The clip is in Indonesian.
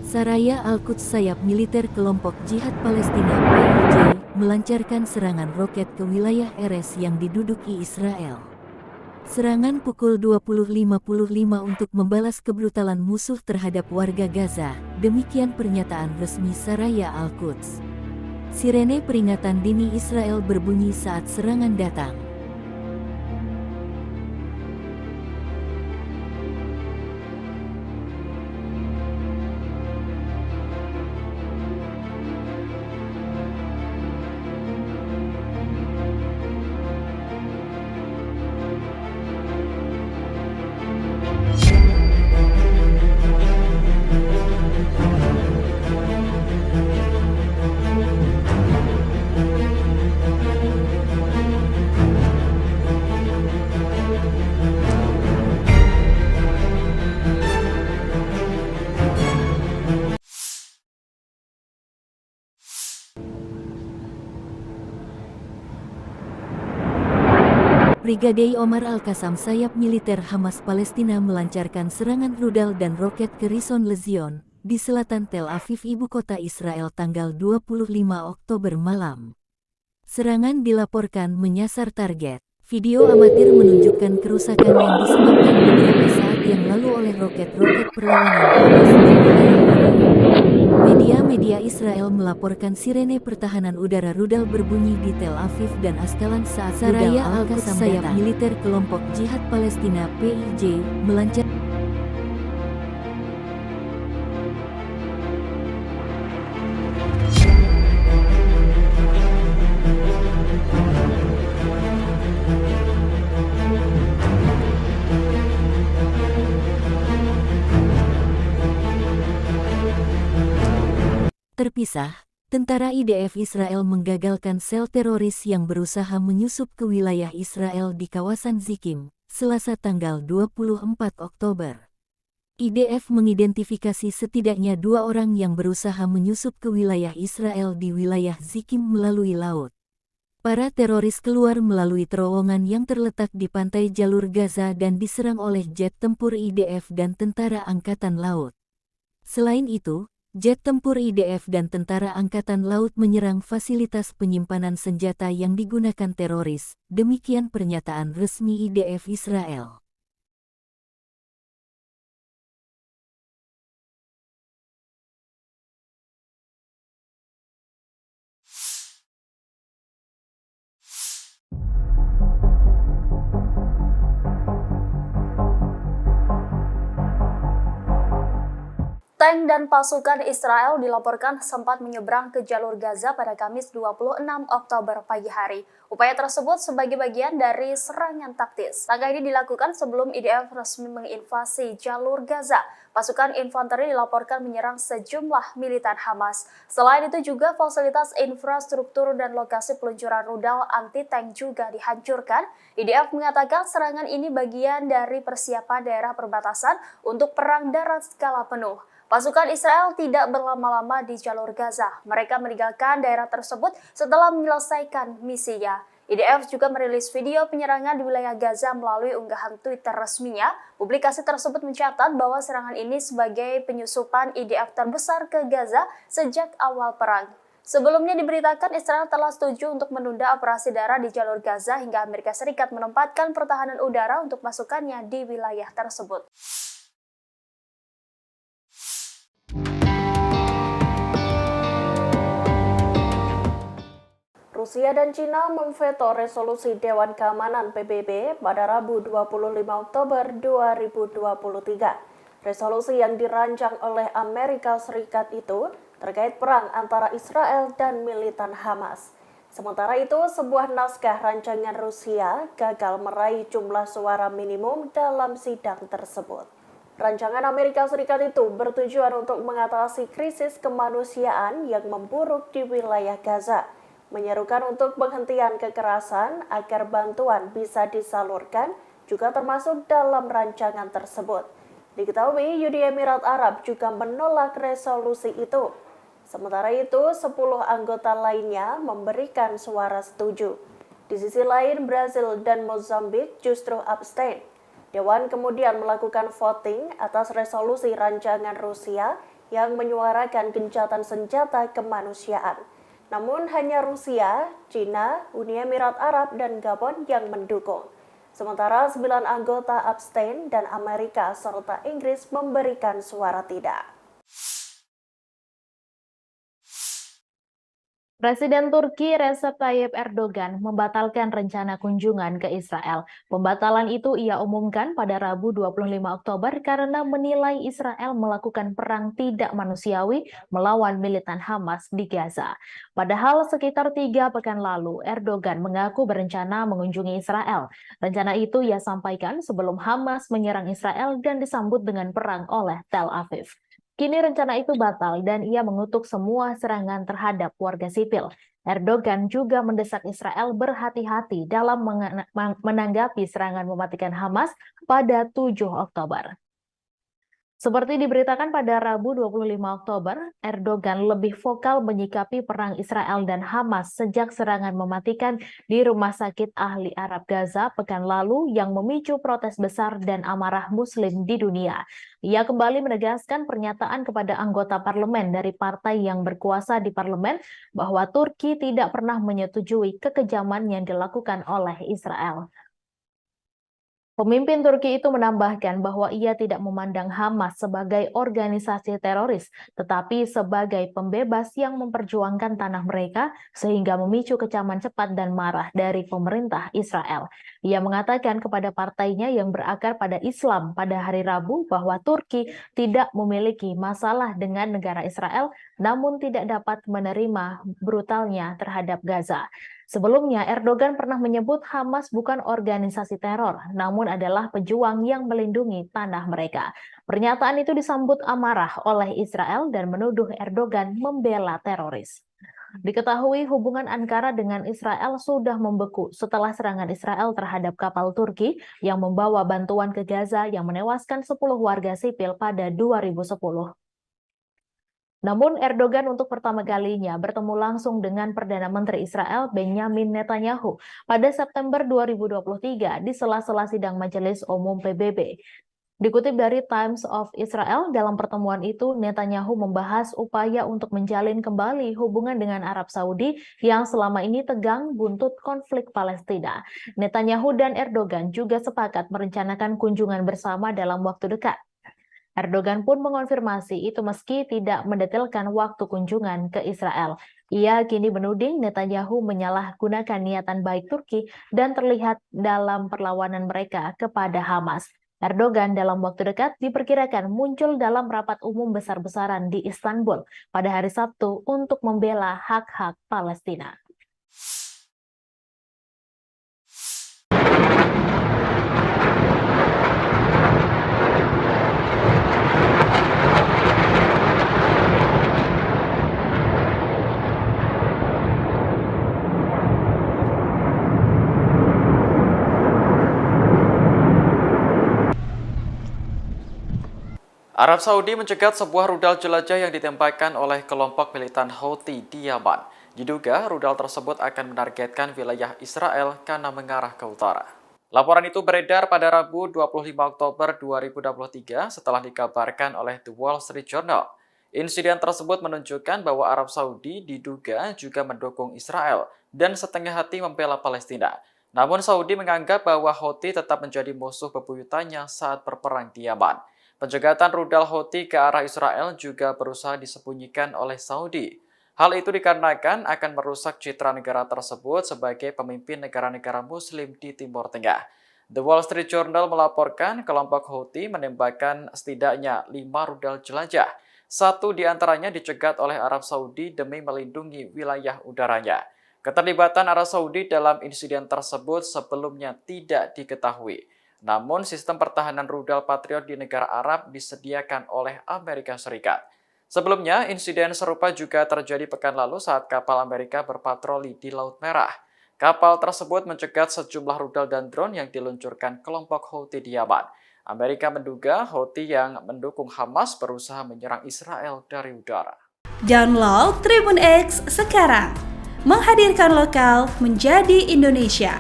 Saraya Al-Quds, sayap militer kelompok jihad Palestina PYJ, melancarkan serangan roket ke wilayah Erez yang diduduki Israel. Serangan pukul 20.55 untuk membalas kebrutalan musuh terhadap warga Gaza, demikian pernyataan resmi Saraya Al-Quds. Sirene peringatan dini Israel berbunyi saat serangan datang. Brigadir Omar Al-Qassam, sayap militer Hamas Palestina, melancarkan serangan rudal dan roket ke Rishon LeZion, di selatan Tel Aviv, ibu kota Israel, tanggal 25 Oktober malam. Serangan dilaporkan menyasar target. Video amatir menunjukkan kerusakan yang disebabkan beberapa saat yang lalu oleh roket-roket perlawanan Hamas di wilayah ini. Media Israel melaporkan sirene pertahanan udara rudal berbunyi di Tel Aviv dan Askalan saat Saraya Al-Quds, sayap militer kelompok jihad Palestina PYJ, melancarkan terpisah. Tentara IDF Israel menggagalkan sel teroris yang berusaha menyusup ke wilayah Israel di kawasan Zikim, Selasa tanggal 24 Oktober. IDF mengidentifikasi setidaknya 2 orang yang berusaha menyusup ke wilayah Israel di wilayah Zikim melalui laut. Para teroris keluar melalui terowongan yang terletak di pantai jalur Gaza dan diserang oleh jet tempur IDF dan tentara angkatan laut. Selain itu, jet tempur IDF dan tentara angkatan laut menyerang fasilitas penyimpanan senjata yang digunakan teroris, demikian pernyataan resmi IDF Israel. Tank dan pasukan Israel dilaporkan sempat menyeberang ke jalur Gaza pada Kamis 26 Oktober pagi hari. Upaya tersebut sebagai bagian dari serangan taktis. Langkah ini dilakukan sebelum IDF resmi menginvasi jalur Gaza. Pasukan infanteri dilaporkan menyerang sejumlah militan Hamas. Selain itu juga fasilitas infrastruktur dan lokasi peluncuran rudal anti-tank juga dihancurkan. IDF mengatakan serangan ini bagian dari persiapan daerah perbatasan untuk perang darat skala penuh. Pasukan Israel tidak berlama-lama di jalur Gaza. Mereka meninggalkan daerah tersebut setelah menyelesaikan misinya. IDF juga merilis video penyerangan di wilayah Gaza melalui unggahan Twitter resminya. Publikasi tersebut mencatat bahwa serangan ini sebagai penyusupan IDF terbesar ke Gaza sejak awal perang. Sebelumnya diberitakan Israel telah setuju untuk menunda operasi darat di jalur Gaza hingga Amerika Serikat menempatkan pertahanan udara untuk pasukannya di wilayah tersebut. Rusia dan China memveto resolusi Dewan Keamanan PBB pada Rabu 25 Oktober 2023. Resolusi yang dirancang oleh Amerika Serikat itu terkait perang antara Israel dan militan Hamas. Sementara itu, sebuah naskah rancangan Rusia gagal meraih jumlah suara minimum dalam sidang tersebut. Rancangan Amerika Serikat itu bertujuan untuk mengatasi krisis kemanusiaan yang memburuk di wilayah Gaza, menyerukan untuk penghentian kekerasan agar bantuan bisa disalurkan juga termasuk dalam rancangan tersebut. Diketahui Uni Emirat Arab juga menolak resolusi itu. Sementara itu, 10 anggota lainnya memberikan suara setuju. Di sisi lain, Brasil dan Mozambik justru abstain. Dewan kemudian melakukan voting atas resolusi rancangan Rusia yang menyuarakan gencatan senjata kemanusiaan. Namun hanya Rusia, China, Uni Emirat Arab, dan Gabon yang mendukung. Sementara 9 anggota abstain dan Amerika serta Inggris memberikan suara tidak. Presiden Turki Recep Tayyip Erdogan membatalkan rencana kunjungan ke Israel. Pembatalan itu ia umumkan pada Rabu 25 Oktober karena menilai Israel melakukan perang tidak manusiawi melawan militan Hamas di Gaza. Padahal sekitar 3 pekan lalu, Erdogan mengaku berencana mengunjungi Israel. Rencana itu ia sampaikan sebelum Hamas menyerang Israel dan disambut dengan perang oleh Tel Aviv. Kini rencana itu batal dan ia mengutuk semua serangan terhadap warga sipil. Erdogan juga mendesak Israel berhati-hati dalam menanggapi serangan mematikan Hamas pada 7 Oktober. Seperti diberitakan pada Rabu 25 Oktober, Erdogan lebih vokal menyikapi perang Israel dan Hamas sejak serangan mematikan di Rumah Sakit Ahli Arab Gaza pekan lalu yang memicu protes besar dan amarah Muslim di dunia. Ia kembali menegaskan pernyataan kepada anggota parlemen dari partai yang berkuasa di parlemen bahwa Turki tidak pernah menyetujui kekejaman yang dilakukan oleh Israel. Pemimpin Turki itu menambahkan bahwa ia tidak memandang Hamas sebagai organisasi teroris, tetapi sebagai pembebas yang memperjuangkan tanah mereka sehingga memicu kecaman cepat dan marah dari pemerintah Israel. Ia mengatakan kepada partainya yang berakar pada Islam pada hari Rabu bahwa Turki tidak memiliki masalah dengan negara Israel, namun tidak dapat menerima brutalnya terhadap Gaza. Sebelumnya, Erdogan pernah menyebut Hamas bukan organisasi teror, namun adalah pejuang yang melindungi tanah mereka. Pernyataan itu disambut amarah oleh Israel dan menuduh Erdogan membela teroris. Diketahui hubungan Ankara dengan Israel sudah membeku setelah serangan Israel terhadap kapal Turki yang membawa bantuan ke Gaza yang menewaskan 10 warga sipil pada 2010. Namun Erdogan untuk pertama kalinya bertemu langsung dengan Perdana Menteri Israel Benjamin Netanyahu pada September 2023 di sela-sela sidang Majelis Umum PBB. Dikutip dari Times of Israel, dalam pertemuan itu Netanyahu membahas upaya untuk menjalin kembali hubungan dengan Arab Saudi yang selama ini tegang buntut konflik Palestina. Netanyahu dan Erdogan juga sepakat merencanakan kunjungan bersama dalam waktu dekat. Erdogan pun mengonfirmasi itu meski tidak mendetailkan waktu kunjungan ke Israel. Ia kini menuding Netanyahu menyalahgunakan niatan baik Turki dan terlihat dalam perlawanan mereka kepada Hamas. Erdogan dalam waktu dekat diperkirakan muncul dalam rapat umum besar-besaran di Istanbul pada hari Sabtu untuk membela hak-hak Palestina. Arab Saudi mencegat sebuah rudal jelajah yang ditembakkan oleh kelompok militan Houthi di Yaman. Diduga rudal tersebut akan menargetkan wilayah Israel karena mengarah ke utara. Laporan itu beredar pada Rabu 25 Oktober 2023 setelah dikabarkan oleh The Wall Street Journal. Insiden tersebut menunjukkan bahwa Arab Saudi diduga juga mendukung Israel dan setengah hati membela Palestina. Namun Saudi menganggap bahwa Houthi tetap menjadi musuh bebuyutannya saat berperang di Yaman. Pencegatan rudal Houthi ke arah Israel juga berusaha disembunyikan oleh Saudi. Hal itu dikarenakan akan merusak citra negara tersebut sebagai pemimpin negara-negara Muslim di Timur Tengah. The Wall Street Journal melaporkan kelompok Houthi menembakkan setidaknya 5 rudal jelajah. 1 di antaranya dicegat oleh Arab Saudi demi melindungi wilayah udaranya. Keterlibatan Arab Saudi dalam insiden tersebut sebelumnya tidak diketahui. Namun, sistem pertahanan rudal Patriot di negara Arab disediakan oleh Amerika Serikat. Sebelumnya, insiden serupa juga terjadi pekan lalu saat kapal Amerika berpatroli di Laut Merah. Kapal tersebut mencegat sejumlah rudal dan drone yang diluncurkan kelompok Houthi di Yaman. Amerika menduga Houthi yang mendukung Hamas berusaha menyerang Israel dari udara. Download Tribun X sekarang, menghadirkan lokal menjadi Indonesia.